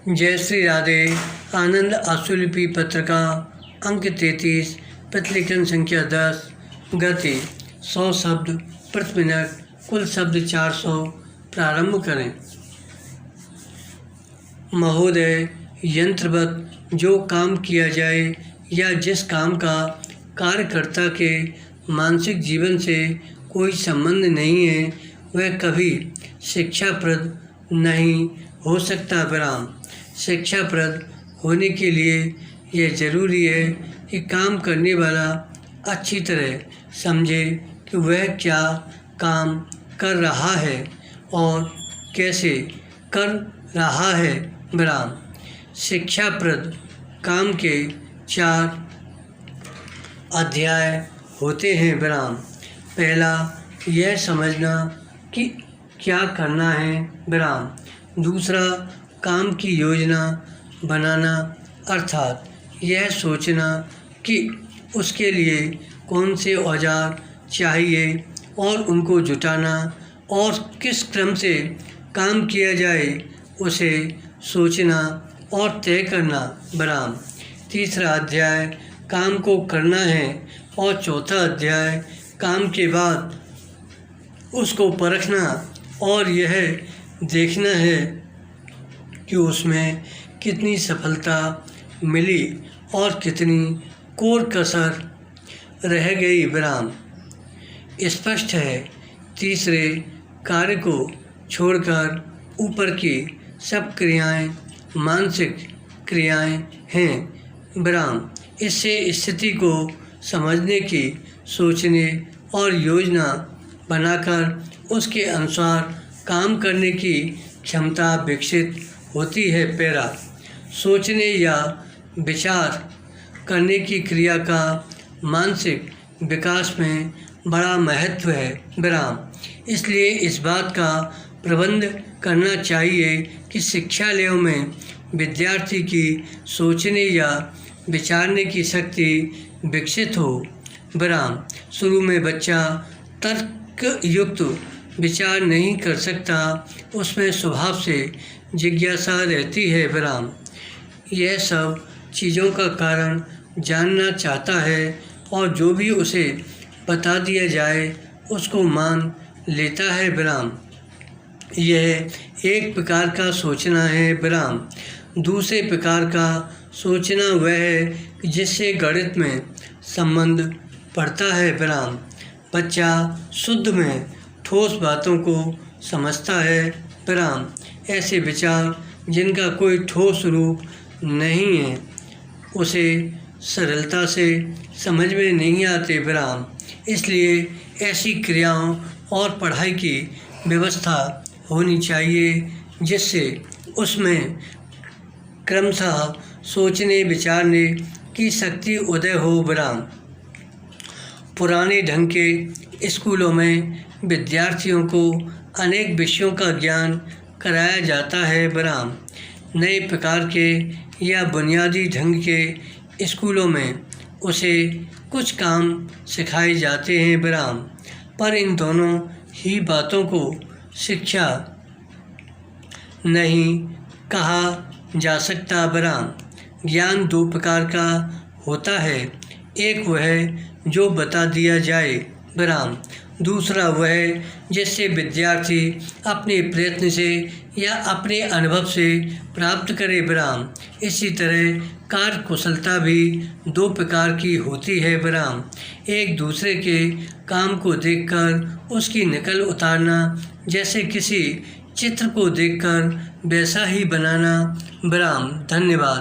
जय श्री राधे। आनंद आशुलिपि पत्रिका अंक 33 प्रतिलेखन संख्या 10 गति 100 शब्द प्रति मिनट कुल शब्द 400 प्रारंभ करें। महोदय, यंत्रवत जो काम किया जाए या जिस काम का कार्यकर्ता के मानसिक जीवन से कोई संबंध नहीं है वह कभी शिक्षाप्रद नहीं हो सकता। विराम। शिक्षाप्रद होने के लिए यह जरूरी है कि काम करने वाला अच्छी तरह समझे कि वह क्या काम कर रहा है और कैसे कर रहा है। विराम। शिक्षाप्रद काम के 4 अध्याय होते हैं। विराम। पहला, यह समझना कि क्या करना है। विराम। दूसरा, काम की योजना बनाना अर्थात यह सोचना कि उसके लिए कौन से औजार चाहिए और उनको जुटाना और किस क्रम से काम किया जाए उसे सोचना और तय करना। विराम। तीसरा अध्याय काम को करना है और चौथा अध्याय काम के बाद उसको परखना और यह देखना है कि उसमें कितनी सफलता मिली और कितनी कोर कसर रह गई। विराम। स्पष्ट है, तीसरे कार्य को छोड़कर ऊपर की सब क्रियाएं मानसिक क्रियाएं हैं। विराम। इससे स्थिति को समझने की, सोचने और योजना बनाकर उसके अनुसार काम करने की क्षमता विकसित होती है। पैरा। सोचने या विचार करने की क्रिया का मानसिक विकास में बड़ा महत्व है। विराम। इसलिए इस बात का प्रबंध करना चाहिए कि शिक्षालयों में विद्यार्थी की सोचने या विचारने की शक्ति विकसित हो। विराम। शुरू में बच्चा तर्कयुक्त विचार नहीं कर सकता, उसमें स्वभाव से जिज्ञासा रहती है। विराम। यह सब चीज़ों का कारण जानना चाहता है और जो भी उसे बता दिया जाए उसको मान लेता है। विराम। यह एक प्रकार का सोचना है। विराम। दूसरे प्रकार का सोचना वह है जिससे गणित में संबंध पड़ता है। विराम। बच्चा शुद्ध में ठोस बातों को समझता है। विराम। ऐसे विचार जिनका कोई ठोस रूप नहीं है उसे सरलता से समझ में नहीं आते। विराम। इसलिए ऐसी क्रियाओं और पढ़ाई की व्यवस्था होनी चाहिए जिससे उसमें क्रमशः सोचने विचारने की शक्ति उदय हो। विराम। पुराने ढंग के स्कूलों में विद्यार्थियों को अनेक विषयों का ज्ञान कराया जाता है। विराम। नए प्रकार के या बुनियादी ढंग के स्कूलों में उसे कुछ काम सिखाए जाते हैं। विराम। पर इन दोनों ही बातों को शिक्षा नहीं कहा जा सकता। विराम। ज्ञान 2 प्रकार का होता है, एक वह जो बता दिया जाए। विराम। दूसरा वह जिससे विद्यार्थी अपने प्रयत्न से या अपने अनुभव से प्राप्त करे। विराम। इसी तरह कार्य कुशलता भी 2 प्रकार की होती है। विराम। एक दूसरे के काम को देखकर उसकी नकल उतारना, जैसे किसी चित्र को देखकर वैसा ही बनाना। विराम। धन्यवाद।